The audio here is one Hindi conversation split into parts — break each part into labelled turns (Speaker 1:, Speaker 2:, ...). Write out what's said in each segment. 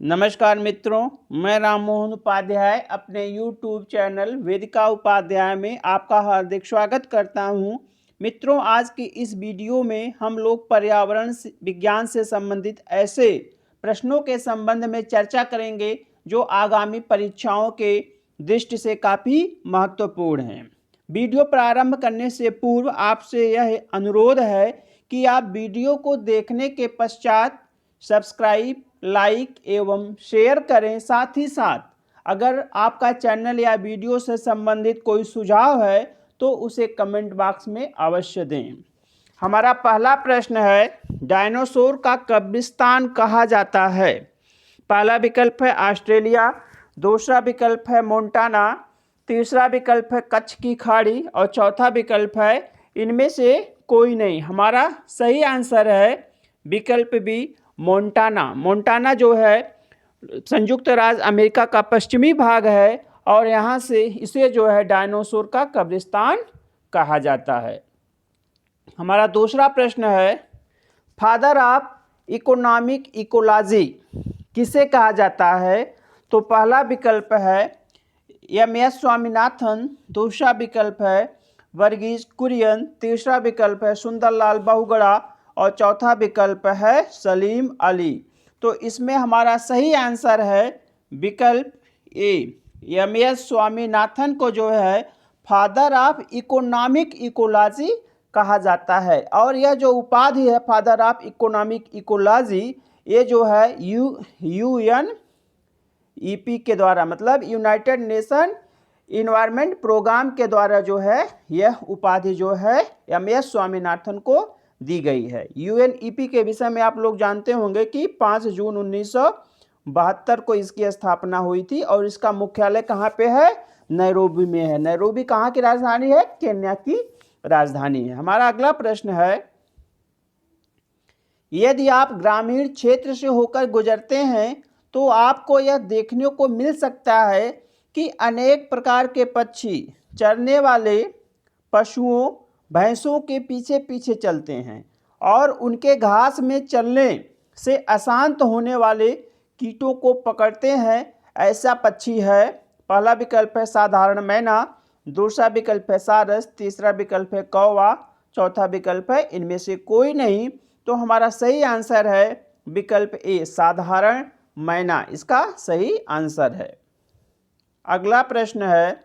Speaker 1: नमस्कार मित्रों, मैं राम मोहन उपाध्याय अपने YouTube चैनल वेदिका उपाध्याय में आपका हार्दिक स्वागत करता हूं। मित्रों, आज की इस वीडियो में हम लोग पर्यावरण विज्ञान से संबंधित ऐसे प्रश्नों के संबंध में चर्चा करेंगे जो आगामी परीक्षाओं के दृष्टि से काफ़ी महत्वपूर्ण हैं। वीडियो प्रारंभ करने से पूर्व आपसे यह अनुरोध है कि आप वीडियो को देखने के पश्चात सब्सक्राइब, लाइक एवं शेयर करें। साथ ही साथ अगर आपका चैनल या वीडियो से संबंधित कोई सुझाव है तो उसे कमेंट बॉक्स में अवश्य दें। हमारा पहला प्रश्न है, डायनासोर का कब्रिस्तान कहा जाता है? पहला विकल्प है ऑस्ट्रेलिया, दूसरा विकल्प है मोंटाना, तीसरा विकल्प है कच्छ की खाड़ी और चौथा विकल्प है इनमें से कोई नहीं। हमारा सही आंसर है विकल्प बी, मोंटाना। मोंटाना जो है संयुक्त राज्य अमेरिका का पश्चिमी भाग है और यहाँ से इसे जो है डायनासोर का कब्रिस्तान कहा जाता है। हमारा दूसरा प्रश्न है, फादर ऑफ इकोनॉमिक इकोलॉजी किसे कहा जाता है? तो पहला विकल्प है एम.एस. स्वामीनाथन, दूसरा विकल्प है वर्गीज कुरियन, तीसरा विकल्प है सुंदरलाल बहुगुणा और चौथा विकल्प है सलीम अली। तो इसमें हमारा सही आंसर है विकल्प ए, एम.एस. स्वामीनाथन को जो है फादर ऑफ इकोनॉमिक इकोलॉजी कहा जाता है। और यह जो उपाधि है फादर ऑफ इकोनॉमिक इकोलॉजी, ये जो है यूएनईपी के द्वारा, मतलब यूनाइटेड नेशन इन्वायरमेंट प्रोग्राम के द्वारा जो है यह उपाधि जो है एम.एस. स्वामीनाथन को दी गई है। यूएनईपी के विषय में आप लोग जानते होंगे कि 5 जून 1972 को इसकी स्थापना हुई थी और इसका मुख्यालय कहाँ पे है? नैरोबी में है। नैरोबी कहाँ की राजधानी है? केन्या की राजधानी है। हमारा अगला प्रश्न है, यदि आप ग्रामीण क्षेत्र से होकर गुजरते हैं तो आपको यह देखने को मिल सकता है कि अनेक प्रकार के पक्षी चरने वाले पशुओं, भैंसों के पीछे पीछे चलते हैं और उनके घास में चलने से अशांत होने वाले कीटों को पकड़ते हैं। ऐसा पक्षी है, पहला विकल्प है साधारण मैना, दूसरा विकल्प है सारस, तीसरा विकल्प है कौवा, चौथा विकल्प है इनमें से कोई नहीं। तो हमारा सही आंसर है विकल्प ए, साधारण मैना इसका सही आंसर है। अगला प्रश्न है,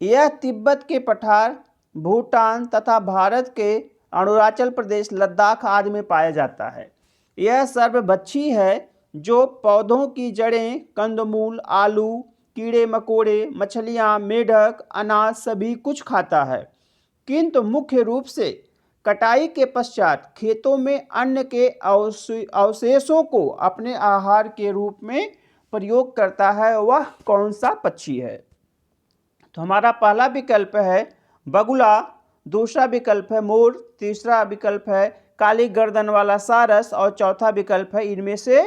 Speaker 1: यह तिब्बत के पठार, भूटान तथा भारत के अरुणाचल प्रदेश, लद्दाख आदि में पाया जाता है। यह सर्वभक्षी है जो पौधों की जड़ें, कंदमूल, आलू, कीड़े मकोड़े, मछलियाँ, मेढक, अनाज सभी कुछ खाता है, किंतु मुख्य रूप से कटाई के पश्चात खेतों में अन्न के अवशेषों को अपने आहार के रूप में प्रयोग करता है। वह कौन सा पक्षी है? तो हमारा पहला विकल्प है बगुला, दूसरा विकल्प है मोर, तीसरा विकल्प है काली गर्दन वाला सारस और चौथा विकल्प है इनमें से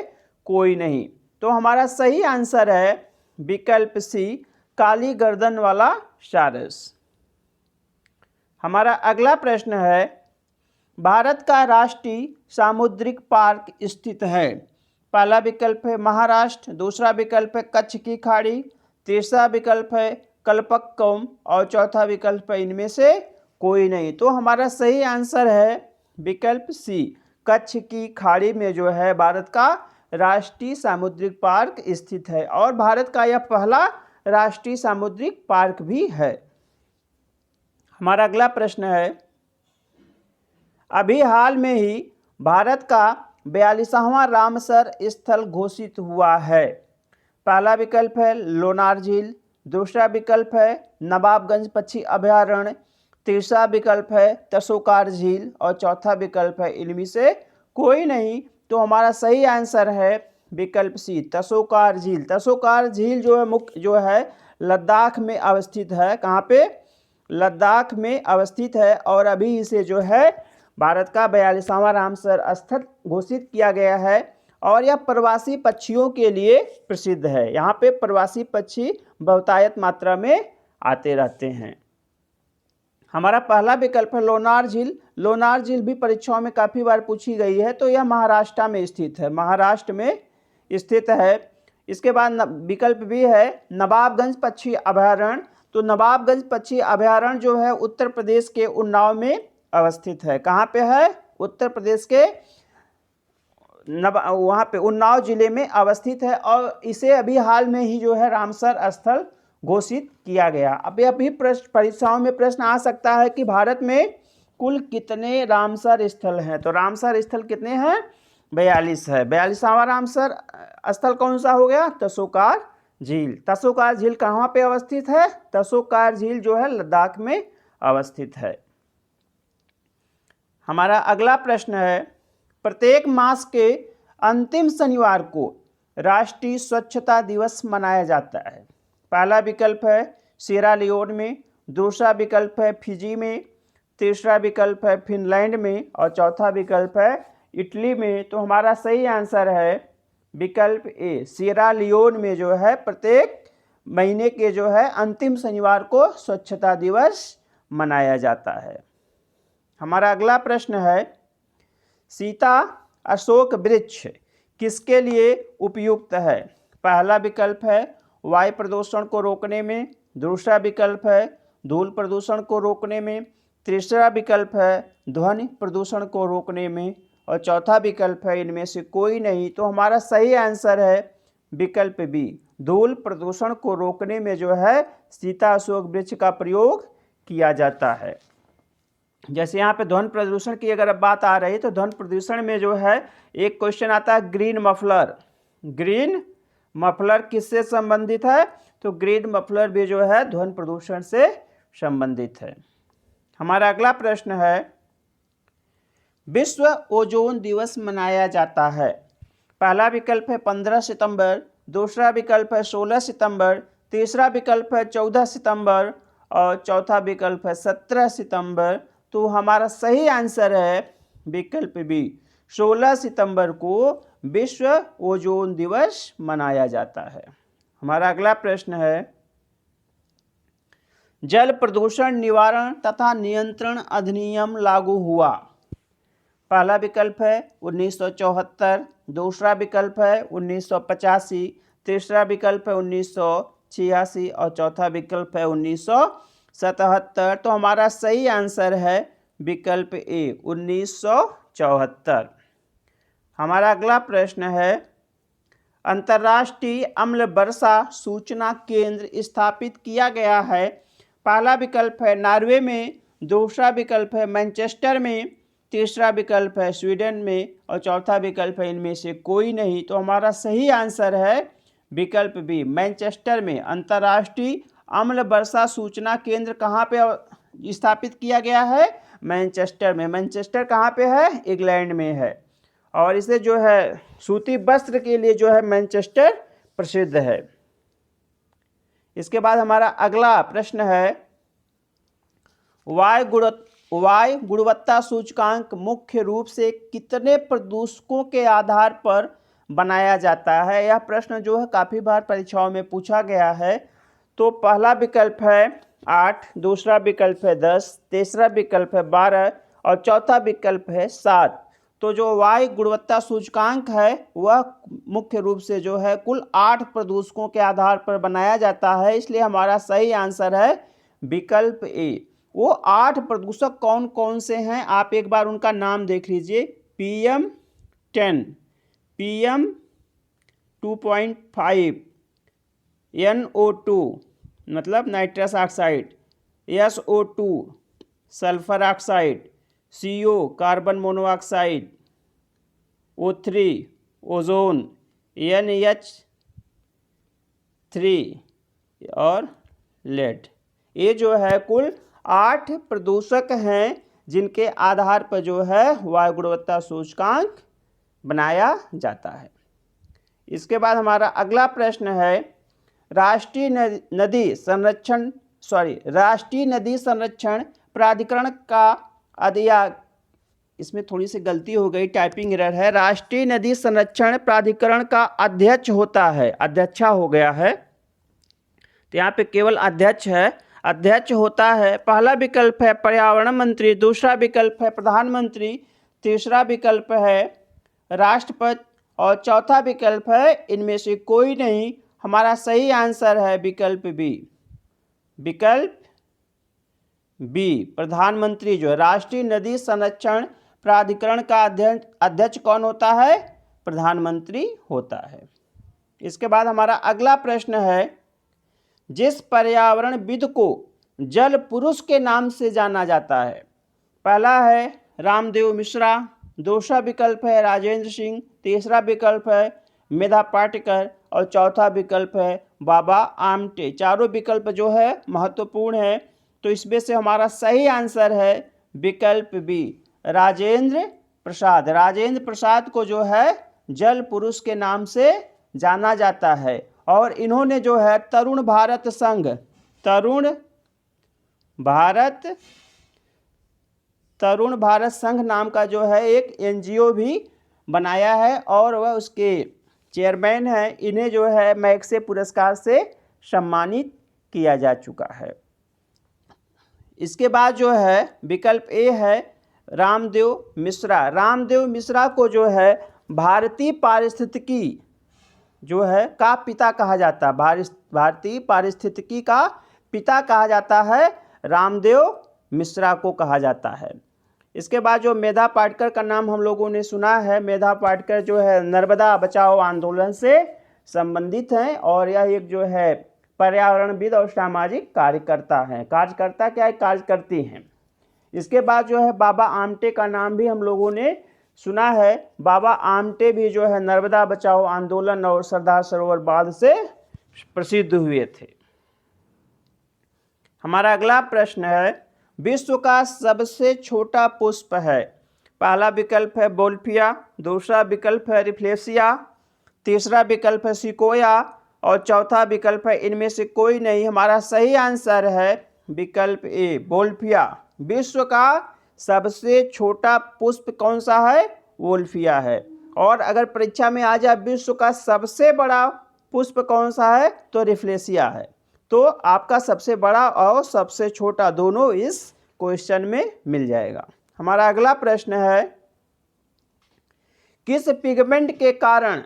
Speaker 1: कोई नहीं। तो हमारा सही आंसर है विकल्प सी, काली गर्दन वाला सारस। हमारा अगला प्रश्न है, भारत का राष्ट्रीय सामुद्रिक पार्क स्थित है? पहला विकल्प है महाराष्ट्र, दूसरा विकल्प है कच्छ की खाड़ी, तीसरा विकल्प है कल्पक्कम और चौथा विकल्प है इनमें से कोई नहीं। तो हमारा सही आंसर है विकल्प सी, कच्छ की खाड़ी में जो है भारत का राष्ट्रीय सामुद्रिक पार्क स्थित है और भारत का यह पहला राष्ट्रीय सामुद्रिक पार्क भी है। हमारा अगला प्रश्न है, अभी हाल में ही भारत का 42वां रामसर स्थल घोषित हुआ है। पहला विकल्प है लोनार झील, दूसरा विकल्प है नवाबगंज पक्षी अभयारण्य, तीसरा विकल्प है तसोकार झील और चौथा विकल्प है इनमें से कोई नहीं। तो हमारा सही आंसर है विकल्प सी, तसोकार झील। तसोकार झील जो है मुख्य जो है लद्दाख में अवस्थित है। कहाँ पे? लद्दाख में अवस्थित है और अभी इसे जो है भारत का 42वां रामसर स्थल घोषित किया गया है और यह प्रवासी पक्षियों के लिए प्रसिद्ध है। यहाँ पे प्रवासी पक्षी बहुतायत मात्रा में आते रहते हैं। हमारा पहला विकल्प है लोनार झील। लोनार झील भी परीक्षाओं में काफ़ी बार पूछी गई है। तो यह महाराष्ट्र में स्थित है। महाराष्ट्र में स्थित है। इसके बाद विकल्प बी है नवाबगंज पक्षी अभयारण्य। तो नवाबगंज पक्षी अभयारण्य जो है उत्तर प्रदेश के उन्नाव में अवस्थित है। कहाँ पे है? उत्तर प्रदेश के वहाँ पे उन्नाव जिले में अवस्थित है और इसे अभी हाल में ही जो है रामसर स्थल घोषित किया गया। अभी परीक्षाओं में प्रश्न आ सकता है कि भारत में कुल कितने रामसर स्थल हैं। तो रामसर स्थल कितने हैं? 42 है। 42वां रामसर स्थल कौन सा हो गया? तसोकार झील। तसोकार झील कहाँ पे अवस्थित है? तसोकार झील जो है लद्दाख में अवस्थित है। हमारा अगला प्रश्न है प्रत्येक मास के अंतिम शनिवार को राष्ट्रीय स्वच्छता दिवस मनाया जाता है। पहला विकल्प है सिएरा लियोन में, दूसरा विकल्प है फिजी में, तीसरा विकल्प है फिनलैंड में और चौथा विकल्प है इटली में। तो हमारा सही आंसर है विकल्प ए, सिएरा लियोन में जो है प्रत्येक महीने के जो है अंतिम शनिवार को स्वच्छता दिवस मनाया जाता है। हमारा अगला प्रश्न है सीता अशोक वृक्ष किसके लिए उपयुक्त है? पहला विकल्प है वायु प्रदूषण को रोकने में, दूसरा विकल्प है धूल प्रदूषण को रोकने में, तीसरा विकल्प है ध्वनि प्रदूषण को रोकने में और चौथा विकल्प है इनमें से कोई नहीं। तो हमारा सही आंसर है विकल्प बी, धूल प्रदूषण को रोकने में जो है सीता अशोक वृक्ष का प्रयोग किया जाता है। जैसे यहाँ पे ध्वनि प्रदूषण की अगर बात आ रही है तो ध्वनि प्रदूषण में जो है एक क्वेश्चन आता है ग्रीन मफलर। ग्रीन मफलर किससे संबंधित है? तो ग्रीन मफलर भी जो है ध्वनि प्रदूषण से संबंधित है। हमारा अगला प्रश्न है विश्व ओजोन दिवस मनाया जाता है। पहला विकल्प है 15 सितंबर, दूसरा विकल्प है 16 सितंबर, तीसरा विकल्प है 14 सितंबर और चौथा विकल्प है 17 सितंबर। तो हमारा सही आंसर है विकल्प बी, 16 सितंबर को विश्व ओजोन दिवस मनाया जाता है। हमारा अगला प्रश्न है जल प्रदूषण निवारण तथा नियंत्रण अधिनियम लागू हुआ। पहला विकल्प है 1974, दूसरा विकल्प है 1985, तीसरा विकल्प है 1986 और चौथा विकल्प है 1977। तो हमारा सही आंसर है विकल्प ए, 1974। हमारा अगला प्रश्न है अंतर्राष्ट्रीय अम्ल वर्षा सूचना केंद्र स्थापित किया गया है। पहला विकल्प है नॉर्वे में, दूसरा विकल्प है मैनचेस्टर में, तीसरा विकल्प है स्वीडन में और चौथा विकल्प है इनमें से कोई नहीं। तो हमारा सही आंसर है विकल्प बी, मैनचेस्टर में अंतर्राष्ट्रीय अम्ल वर्षा सूचना केंद्र कहाँ पे स्थापित किया गया है? मैनचेस्टर में। मैनचेस्टर कहाँ पे है? इंग्लैंड में है और इसे जो है सूती वस्त्र के लिए जो है मैनचेस्टर प्रसिद्ध है। इसके बाद हमारा अगला प्रश्न है वायु गुणवत्ता सूचकांक मुख्य रूप से कितने प्रदूषकों के आधार पर बनाया जाता है? यह प्रश्न जो है काफ़ी बार परीक्षाओं में पूछा गया है। तो पहला विकल्प है 8, दूसरा विकल्प है 10, तीसरा विकल्प है 12 और चौथा विकल्प है 7। तो जो वायु गुणवत्ता सूचकांक है वह मुख्य रूप से जो है कुल 8 प्रदूषकों के आधार पर बनाया जाता है, इसलिए हमारा सही आंसर है विकल्प ए। वो 8 प्रदूषक कौन कौन से हैं आप एक बार उनका नाम देख लीजिए। PM10, PM 2.5, NO2 मतलब nitrous oxide, SO2 sulphur oxide, CO carbon monoxide, O3 ozone, NH3 और लेड। ये जो है कुल 8 प्रदूषक हैं जिनके आधार पर जो है वायु गुणवत्ता सूचकांक बनाया जाता है। इसके बाद हमारा अगला प्रश्न है राष्ट्रीय नदी संरक्षण प्राधिकरण का इसमें थोड़ी सी गलती हो गई, टाइपिंग एरर है। राष्ट्रीय नदी संरक्षण प्राधिकरण का अध्यक्ष होता है, अध्यक्षा हो गया है, तो यहाँ पे केवल अध्यक्ष है, अध्यक्ष होता है। पहला विकल्प है पर्यावरण मंत्री, दूसरा विकल्प है प्रधानमंत्री, तीसरा विकल्प है राष्ट्रपति और चौथा विकल्प है इनमें से कोई नहीं। हमारा सही आंसर है विकल्प बी। विकल्प बी, प्रधानमंत्री जो है राष्ट्रीय नदी संरक्षण प्राधिकरण का अध्यक्ष कौन होता है? प्रधानमंत्री होता है। इसके बाद हमारा अगला प्रश्न है, जिस पर्यावरणविद को जल पुरुष के नाम से जाना जाता है? पहला है रामदेव मिश्रा, दूसरा विकल्प है राजेंद्र सिंह, तीसरा विकल्प है मेधा पाटकर और चौथा विकल्प है बाबा आमटे। चारों विकल्प जो है महत्वपूर्ण है, तो इसमें से हमारा सही आंसर है विकल्प बी, राजेंद्र प्रसाद। राजेंद्र प्रसाद को जो है जल पुरुष के नाम से जाना जाता है और इन्होंने जो है तरुण भारत संघ नाम का जो है एक एनजीओ भी बनाया है और वह उसके चेयरमैन हैं। इन्हें जो है मैग्से पुरस्कार से सम्मानित किया जा चुका है। इसके बाद जो है विकल्प ए है रामदेव मिश्रा। रामदेव मिश्रा को जो है भारतीय पारिस्थितिकी जो है का पिता कहा जाता है। भारतीय पारिस्थितिकी का पिता कहा जाता है, रामदेव मिश्रा को कहा जाता है। इसके बाद जो मेधा पाटकर का नाम हम लोगों ने सुना है, मेधा पाटकर जो है नर्मदा बचाओ आंदोलन से संबंधित हैं और यह एक जो है पर्यावरणविद और सामाजिक कार्यकर्ता हैं। कार्यकर्ता क्या है? कार्यकर्ती हैं। इसके बाद जो है बाबा आमटे का नाम भी हम लोगों ने सुना है। बाबा आमटे भी जो है नर्मदा बचाओ आंदोलन और सरदार सरोवर बांध से प्रसिद्ध हुए थे। हमारा अगला प्रश्न है, विश्व का सबसे छोटा पुष्प है? पहला विकल्प है बोल्फिया, दूसरा विकल्प है रिफ्लेसिया, तीसरा विकल्प है सिकोया और चौथा विकल्प है इनमें से कोई नहीं। हमारा सही आंसर है विकल्प ए, बोल्फिया। विश्व का सबसे छोटा पुष्प कौन सा है? वोल्फिया है। और अगर परीक्षा में आ जाए विश्व का सबसे बड़ा पुष्प कौन सा है, तो रिफ्लेसिया है। तो आपका सबसे बड़ा और सबसे छोटा दोनों इस क्वेश्चन में मिल जाएगा। हमारा अगला प्रश्न है, किस पिगमेंट के कारण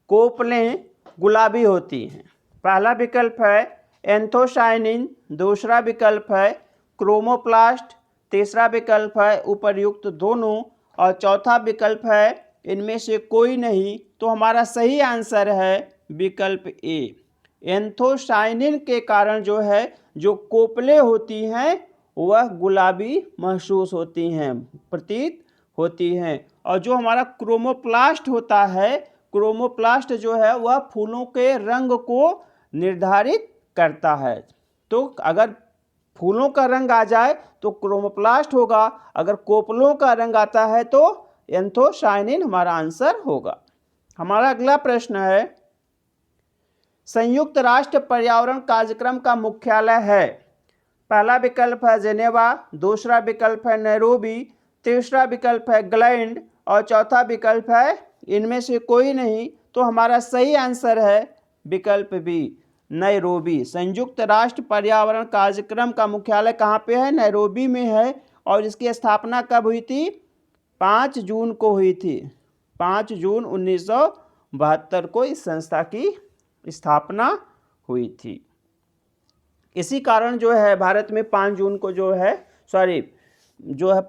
Speaker 1: कोपलें गुलाबी होती हैं? पहला विकल्प है एंथोसायनिन, दूसरा विकल्प है क्रोमोप्लास्ट, तीसरा विकल्प है उपर्युक्त दोनों और चौथा विकल्प है इनमें से कोई नहीं। तो हमारा सही आंसर है विकल्प ए, एंथोसायनिन के कारण जो है जो कोपलें होती हैं वह गुलाबी महसूस होती हैं, प्रतीत होती हैं। और जो हमारा क्रोमोप्लास्ट होता है, क्रोमोप्लास्ट जो है वह फूलों के रंग को निर्धारित करता है। तो अगर फूलों का रंग आ जाए तो क्रोमोप्लास्ट होगा, अगर कोपलों का रंग आता है तो एंथोसायनिन हमारा आंसर होगा। हमारा अगला प्रश्न है, संयुक्त राष्ट्र पर्यावरण कार्यक्रम का मुख्यालय है? पहला विकल्प है जेनेवा, दूसरा विकल्प है नैरोबी, तीसरा विकल्प है ग्लैंड और चौथा विकल्प है इनमें से कोई नहीं। तो हमारा सही आंसर है विकल्प बी, नैरोबी। संयुक्त राष्ट्र पर्यावरण कार्यक्रम का मुख्यालय कहाँ पे है? नैरोबी में है। और इसकी स्थापना कब हुई थी? 5 जून को हुई थी। 5 जून 1972 को इस संस्था की स्थापना हुई थी। इसी कारण जो है भारत में 5 जून को जो है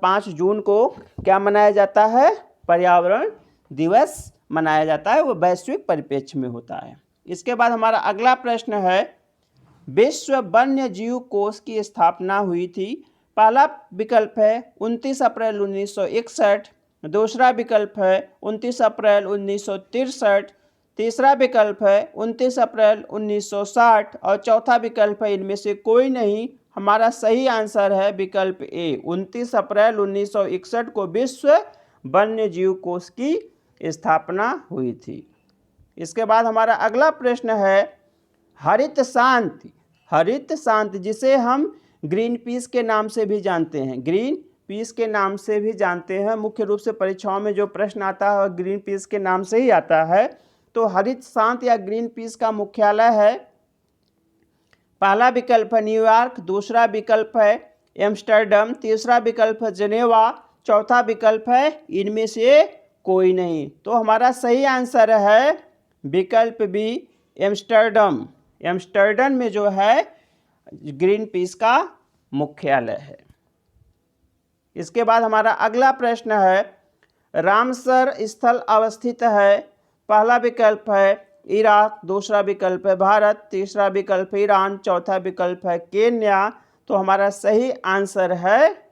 Speaker 1: 5 जून को क्या मनाया जाता है? पर्यावरण दिवस मनाया जाता है। वो वैश्विक परिप्रेक्ष्य में होता है। इसके बाद हमारा अगला प्रश्न है, विश्व वन्य जीव कोष की स्थापना हुई थी? पहला विकल्प है 29 अप्रैल 1961, दूसरा विकल्प है 29 अप्रैल 1963, तीसरा विकल्प है 29 अप्रैल 1960 और चौथा विकल्प है इनमें से कोई नहीं। हमारा सही आंसर है विकल्प ए, 29 अप्रैल 1961 को विश्व वन्य जीव कोष की स्थापना हुई थी। इसके बाद हमारा अगला प्रश्न है, हरित शांति जिसे हम ग्रीन पीस के नाम से भी जानते हैं, ग्रीन पीस के नाम से भी जानते हैं। मुख्य रूप से परीक्षाओं में जो प्रश्न आता है वह ग्रीन पीस के नाम से ही आता है। तो हरित शांति या ग्रीन पीस का मुख्यालय है? पहला विकल्प है न्यूयॉर्क, दूसरा विकल्प है एम्स्टर्डम, तीसरा विकल्प है जेनेवा, चौथा विकल्प है इनमें से कोई नहीं। तो हमारा सही आंसर है विकल्प बी, एम्स्टर्डम। एम्स्टर्डम में जो है ग्रीन पीस का मुख्यालय है। इसके बाद हमारा अगला प्रश्न है, रामसर स्थल अवस्थित है। पहला विकल्प है इराक, दूसरा विकल्प है भारत, तीसरा विकल्प है ईरान, चौथा विकल्प है केन्या। तो हमारा सही आंसर है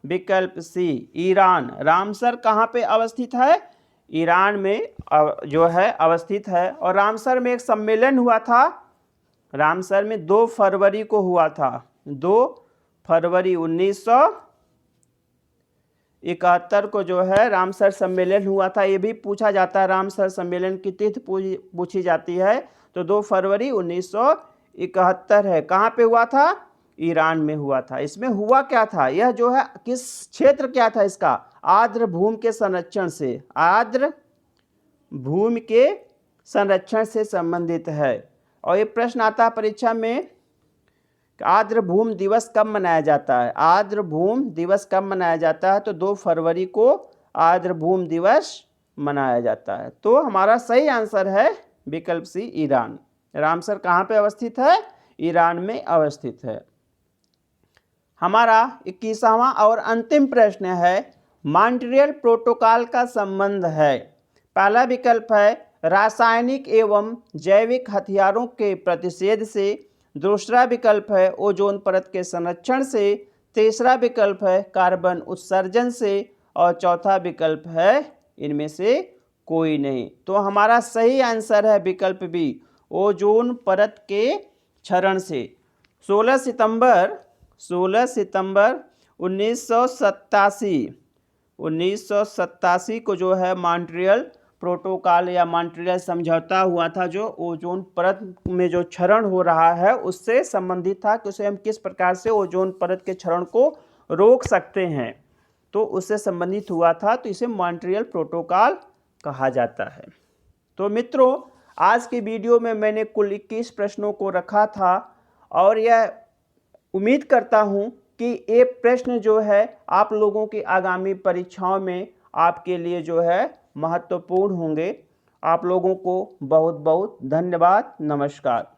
Speaker 1: विकल्प सी, ईरान। रामसर कहाँ पे अवस्थित है? ईरान में जो है अवस्थित है। और रामसर में एक सम्मेलन हुआ था, रामसर में 2 फरवरी को हुआ था। 2 फरवरी 1971 को जो है रामसर सम्मेलन हुआ था। ये भी पूछा जाता है, रामसर सम्मेलन की तिथि पूछी जाती है। तो 2 फरवरी 1971 है। कहाँ पे हुआ था? ईरान में हुआ था। इसमें हुआ क्या था? यह जो है किस क्षेत्र क्या था इसका? आर्द्र भूमि के संरक्षण से, आर्द्र भूमि के संरक्षण से संबंधित है। और ये प्रश्न आता है परीक्षा में, आर्द्र भूमि दिवस कब मनाया जाता है? आर्द्र भूमि दिवस कब मनाया जाता है? तो 2 फरवरी को आर्द्र भूमि दिवस मनाया जाता है। तो हमारा सही आंसर है विकल्प सी, ईरान। रामसर कहाँ पे अवस्थित है? ईरान में अवस्थित है। हमारा 21वां और अंतिम प्रश्न है, मॉन्ट्रियल प्रोटोकॉल का संबंध है। पहला विकल्प है रासायनिक एवं जैविक हथियारों के प्रतिषेध से, दूसरा विकल्प है ओजोन परत के संरक्षण से, तीसरा विकल्प है कार्बन उत्सर्जन से, और चौथा विकल्प है इनमें से कोई नहीं। तो हमारा सही आंसर है विकल्प बी, ओजोन परत के क्षरण से। 16 सितंबर 1987 को जो है मॉन्ट्रियल प्रोटोकॉल या मॉन्ट्रियल समझौता हुआ था, जो ओजोन परत में जो क्षरण हो रहा है उससे संबंधित था कि उसे हम किस प्रकार से ओजोन परत के क्षरण को रोक सकते हैं। तो उससे संबंधित हुआ था, तो इसे मॉन्ट्रियल प्रोटोकॉल कहा जाता है। तो मित्रों, आज की वीडियो में मैंने कुल 21 प्रश्नों को रखा था और यह उम्मीद करता हूं कि ये प्रश्न जो है आप लोगों की आगामी परीक्षाओं में आपके लिए जो है महत्वपूर्ण होंगे। आप लोगों को बहुत बहुत धन्यवाद। नमस्कार।